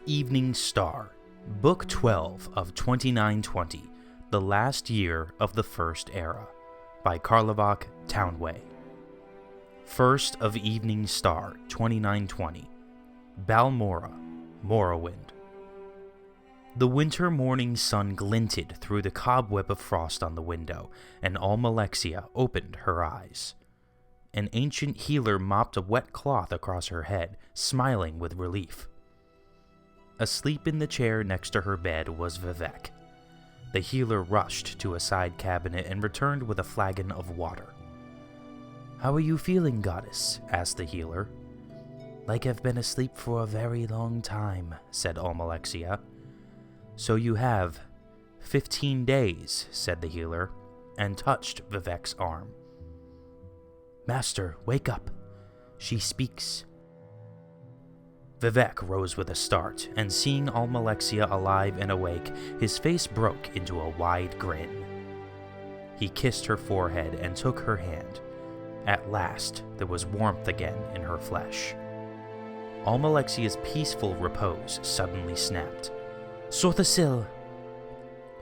Evening Star, Book 12 of 2920, The Last Year of the First Era, by Karlovac Townway. First of Evening Star, 2920, Balmorra, Morrowind. The winter morning sun glinted through the cobweb of frost on the window, and Almalexia opened her eyes. An ancient healer mopped a wet cloth across her head, smiling with relief. Asleep in the chair next to her bed was Vivek. The healer rushed to a side cabinet and returned with a flagon of water. "How are you feeling, goddess?" asked the healer. "Like I've been asleep for a very long time," said Almalexia. "So you have 15 days, said the healer, and touched Vivek's arm. "Master, wake up. She speaks." Vivek rose with a start, and seeing Almalexia alive and awake, his face broke into a wide grin. He kissed her forehead and took her hand. At last, there was warmth again in her flesh. Almalexia's peaceful repose suddenly snapped. "Sorthasil!"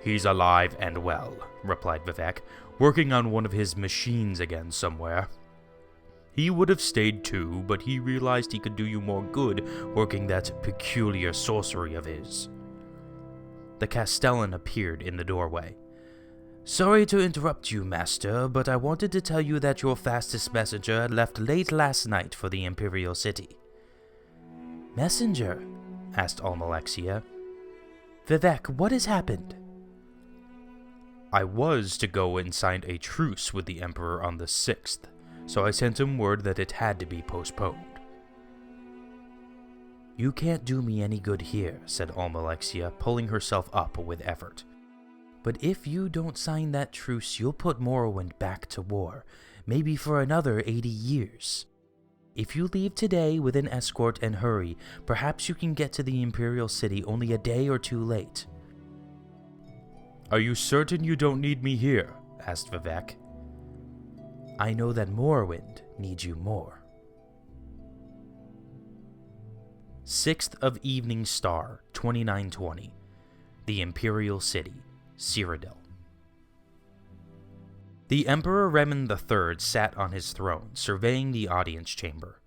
"He's alive and well," replied Vivek, "working on one of his machines again somewhere. He would have stayed too, but he realized he could do you more good working that peculiar sorcery of his." The Castellan appeared in the doorway. "Sorry to interrupt you, Master, but I wanted to tell you that your fastest messenger left late last night for the Imperial City." "Messenger?" asked Almalexia. "Vivek, what has happened?" "I was to go and sign a truce with the Emperor on the 6th, so I sent him word that it had to be postponed." "You can't do me any good here," said Almalexia, pulling herself up with effort. "But if you don't sign that truce, you'll put Morrowind back to war, maybe for another 80 years. If you leave today with an escort and hurry, perhaps you can get to the Imperial City only a day or two late." "Are you certain you don't need me here?" asked Vivek. "I know that Morrowind needs you more." 6th of Evening Star, 2920, The Imperial City, Cyrodiil. The Emperor Remen III sat on his throne, surveying the audience chamber.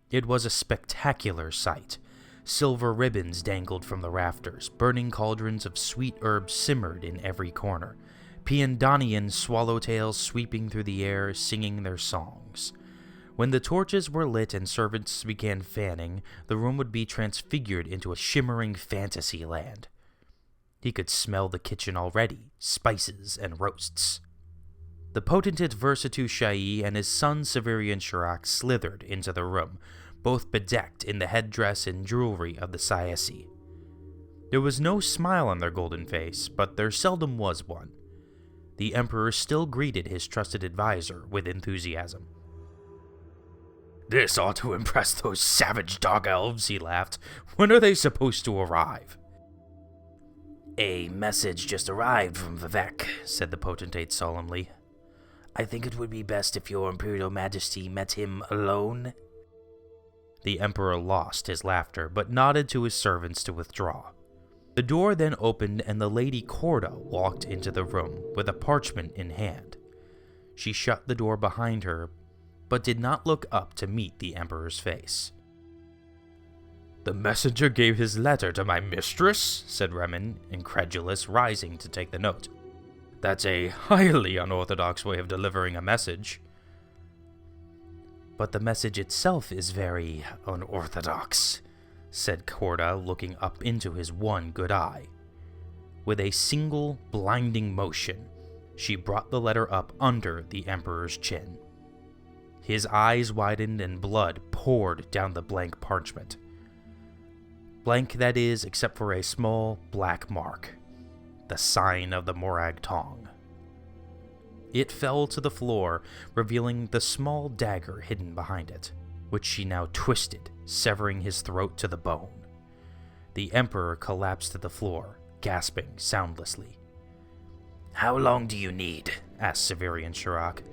It was a spectacular sight. Silver ribbons dangled from the rafters, burning cauldrons of sweet herbs simmered in every corner, Piandanian swallowtails sweeping through the air, singing their songs. When the torches were lit and servants began fanning, the room would be transfigured into a shimmering fantasy land. He could smell the kitchen already, spices and roasts. The potentate Versatu Shai and his son Severian Shirak slithered into the room, both bedecked in the headdress and jewelry of the Sayasi. There was no smile on their golden face, but there seldom was one. The Emperor still greeted his trusted advisor with enthusiasm. "This ought to impress those savage dog elves," he laughed. "When are they supposed to arrive?" "A message just arrived from Vivek," said the potentate solemnly. "I think it would be best if your Imperial Majesty met him alone." The Emperor lost his laughter, but nodded to his servants to withdraw. The door then opened and the Lady Corda walked into the room with a parchment in hand. She shut the door behind her, but did not look up to meet the Emperor's face. "The messenger gave his letter to my mistress?" said Remen, incredulous, rising to take the note. "That's a highly unorthodox way of delivering a message." "But the message itself is very unorthodox," said Corda, looking up into his one good eye. With a single, blinding motion, she brought the letter up under the Emperor's chin. His eyes widened and blood poured down the blank parchment. Blank, that is, except for a small black mark, the sign of the Morag Tong. It fell to the floor, revealing the small dagger hidden behind it, which she now twisted, severing his throat to the bone. The Emperor collapsed to the floor, gasping soundlessly. "How long do you need?" asked Severian Shirak.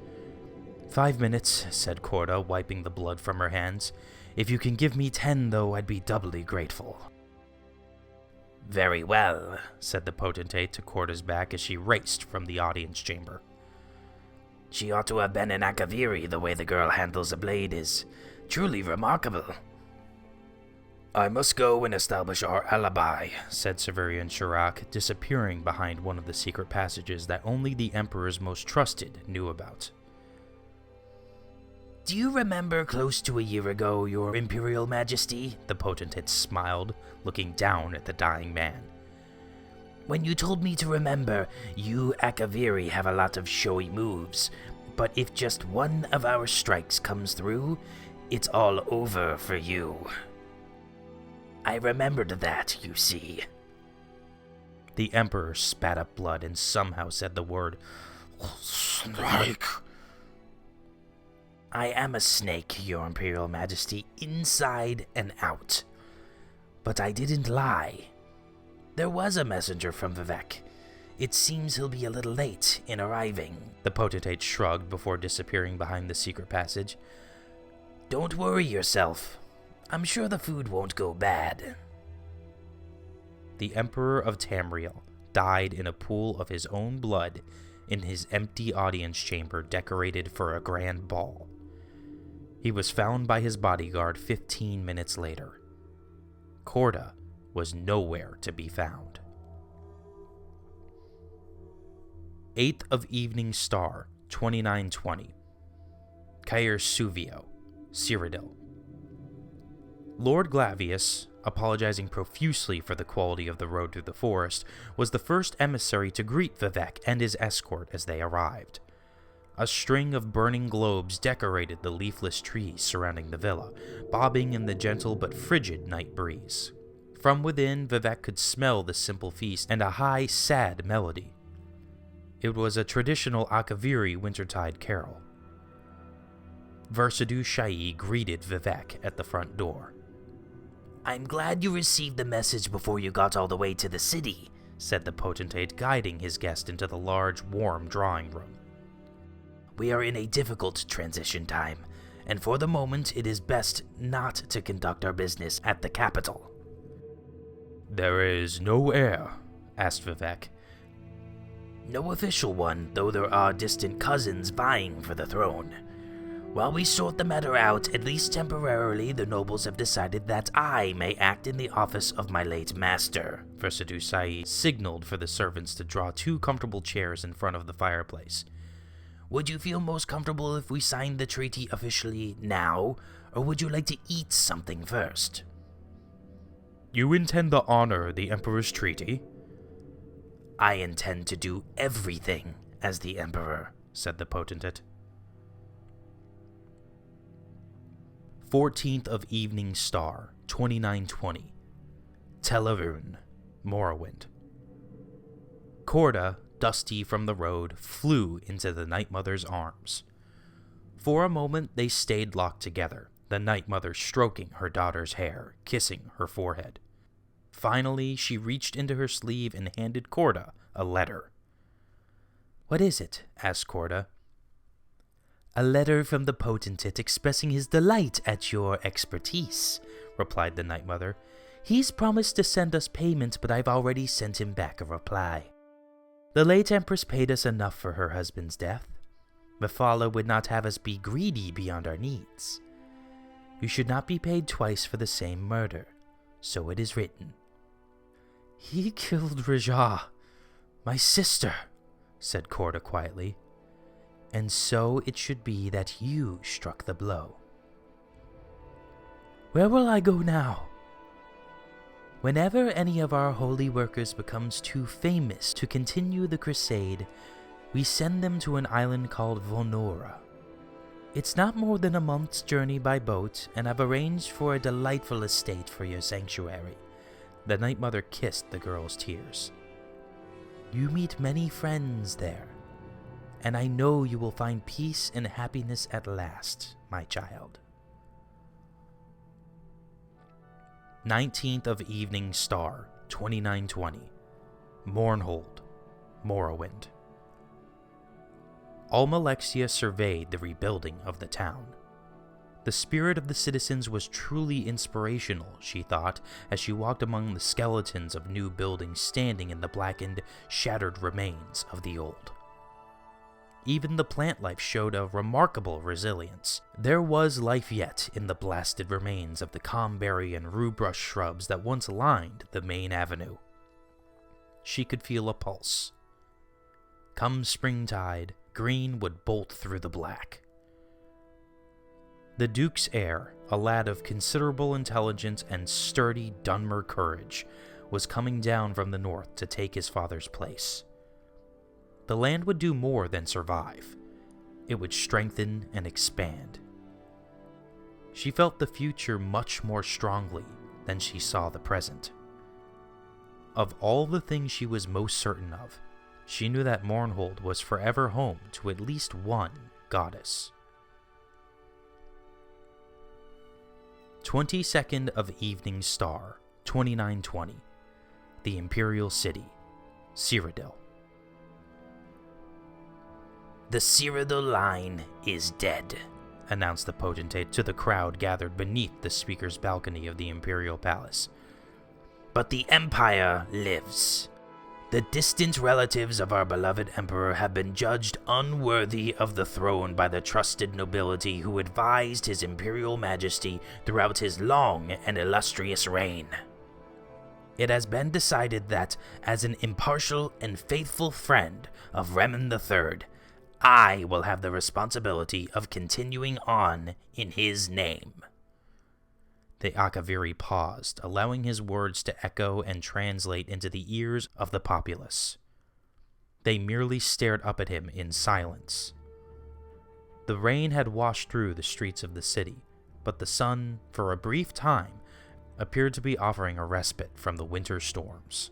5 minutes, said Corda, wiping the blood from her hands. "If you can give me 10, though, I'd be doubly grateful." Very well, said the potentate to Corda's back as she raced from the audience chamber. She ought to have been an Akaviri. The way the girl handles a blade is truly remarkable. I must go and establish our alibi, said Severian Shirak, disappearing behind one of the secret passages that only the Emperor's most trusted knew about. Do you remember close to a year ago, your Imperial Majesty? The potentate smiled, looking down at the dying man. When you told me to remember, you Akaviri have a lot of showy moves, but if just one of our strikes comes through, it's all over for you. I remembered that, you see. The Emperor spat up blood and somehow said the word, Snake. I am a snake, your Imperial Majesty, inside and out. But I didn't lie. There was a messenger from Vivek. It seems he'll be a little late in arriving. The potentate shrugged before disappearing behind the secret passage. Don't worry yourself. I'm sure the food won't go bad. The Emperor of Tamriel died in a pool of his own blood in his empty audience chamber decorated for a grand ball. He was found by his bodyguard 15 minutes later. Corda was nowhere to be found. 8th of Evening Star, 2920. Caer Suvio, Cyrodiil. Lord Glavius, apologizing profusely for the quality of the road through the forest, was the first emissary to greet Vivek and his escort as they arrived. A string of burning globes decorated the leafless trees surrounding the villa, bobbing in the gentle but frigid night breeze. From within, Vivek could smell the simple feast and a high, sad melody. It was a traditional Akaviri wintertide carol. Versadu Shai greeted Vivek at the front door. I'm glad you received the message before you got all the way to the city, said the potentate, guiding his guest into the large, warm drawing room. We are in a difficult transition time, and for the moment it is best not to conduct our business at the capital. There is no heir? Asked Vivek. No official one, though there are distant cousins vying for the throne. While we sort the matter out, at least temporarily, the nobles have decided that I may act in the office of my late master. Versadu Sai signaled for the servants to draw 2 comfortable chairs in front of the fireplace. Would you feel most comfortable if we signed the treaty officially now, or would you like to eat something first? You intend to honor the Emperor's treaty? I intend to do everything as the Emperor, said the potentate. 14th of Evening Star, 2920. Telarun, Morrowind. Corda, dusty from the road, flew into the Night Mother's arms. For a moment they stayed locked together, the Night Mother stroking her daughter's hair, kissing her forehead. Finally, she reached into her sleeve and handed Corda a letter. What is it? Asked Corda. A letter from the potentate expressing his delight at your expertise, replied the Night Mother. He's promised to send us payment, but I've already sent him back a reply. The late Empress paid us enough for her husband's death. Mephala would not have us be greedy beyond our needs. You should not be paid twice for the same murder, so it is written. He killed Raja, my sister, said Corda quietly. And so it should be that you struck the blow. Where will I go now? Whenever any of our holy workers becomes too famous to continue the crusade, we send them to an island called Balmorra. It's not more than a month's journey by boat, and I've arranged for a delightful estate for your sanctuary. The Night Mother kissed the girl's tears. You meet many friends there, and I know you will find peace and happiness at last, my child. 19th of Evening Star, 2920. Mornhold, Morrowind. Almalexia surveyed the rebuilding of the town. The spirit of the citizens was truly inspirational, she thought, as she walked among the skeletons of new buildings standing in the blackened, shattered remains of the old. Even the plant life showed a remarkable resilience. There was life yet in the blasted remains of the comberry and rue-brush shrubs that once lined the main avenue. She could feel a pulse. Come springtide, green would bolt through the black. The Duke's heir, a lad of considerable intelligence and sturdy Dunmer courage, was coming down from the north to take his father's place. The land would do more than survive. It would strengthen and expand. She felt the future much more strongly than she saw the present. Of all the things she was most certain of, she knew that Mornhold was forever home to at least one goddess. 22nd of Evening Star, 2920. The Imperial City, Cyrodiil. The Cyrodiil line is dead, announced the potentate to the crowd gathered beneath the speaker's balcony of the Imperial Palace. But the Empire lives. The distant relatives of our beloved Emperor have been judged unworthy of the throne by the trusted nobility who advised His Imperial Majesty throughout his long and illustrious reign. It has been decided that, as an impartial and faithful friend of Remen III, I will have the responsibility of continuing on in his name. The Akaviri paused, allowing his words to echo and translate into the ears of the populace. They merely stared up at him in silence. The rain had washed through the streets of the city, but the sun, for a brief time, appeared to be offering a respite from the winter storms.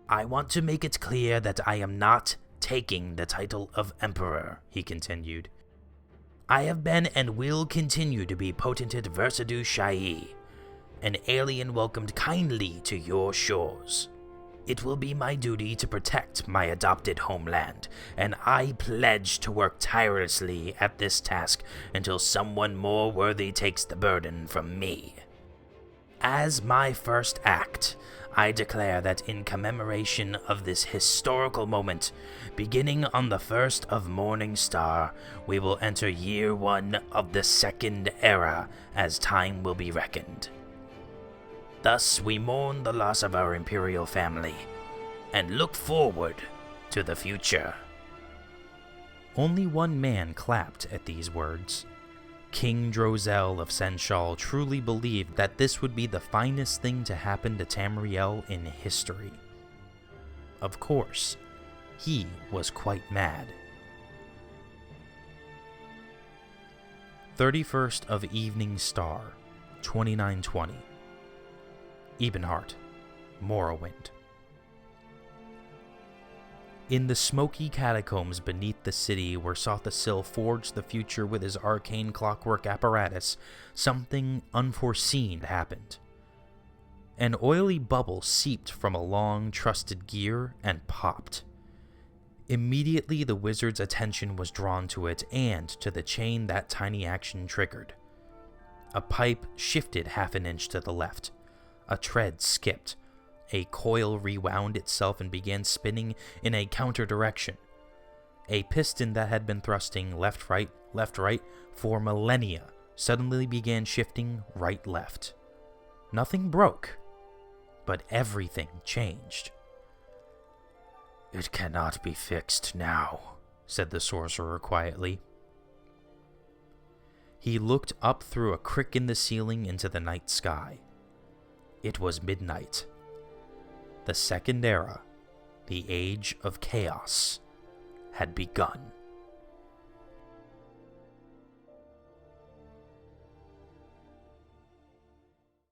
I want to make it clear that I am not taking the title of Emperor, he continued. I have been and will continue to be potentate Versadu Shai, an alien welcomed kindly to your shores. It will be my duty to protect my adopted homeland, and I pledge to work tirelessly at this task until someone more worthy takes the burden from me. As my first act, I declare that in commemoration of this historical moment, beginning on the 1st of Morning Star, we will enter year 1 of the Second Era, as time will be reckoned. Thus we mourn the loss of our Imperial family, and look forward to the future. Only one man clapped at these words. King Drozel of Senchal truly believed that this would be the finest thing to happen to Tamriel in history. Of course, he was quite mad. 31st of Evening Star, 2920. Ebenheart, Morrowind. In the smoky catacombs beneath the city where Sothasil forged the future with his arcane clockwork apparatus, something unforeseen happened. An oily bubble seeped from a long, trusted gear and popped. Immediately, the wizard's attention was drawn to it and to the chain that tiny action triggered. A pipe shifted half an inch to the left. A tread skipped. A coil rewound itself and began spinning in a counter direction. A piston that had been thrusting left-right for millennia suddenly began shifting right-left. Nothing broke, but everything changed. It cannot be fixed now, said the sorcerer quietly. He looked up through a crick in the ceiling into the night sky. It was midnight. The Second Era, the Age of Chaos, had begun.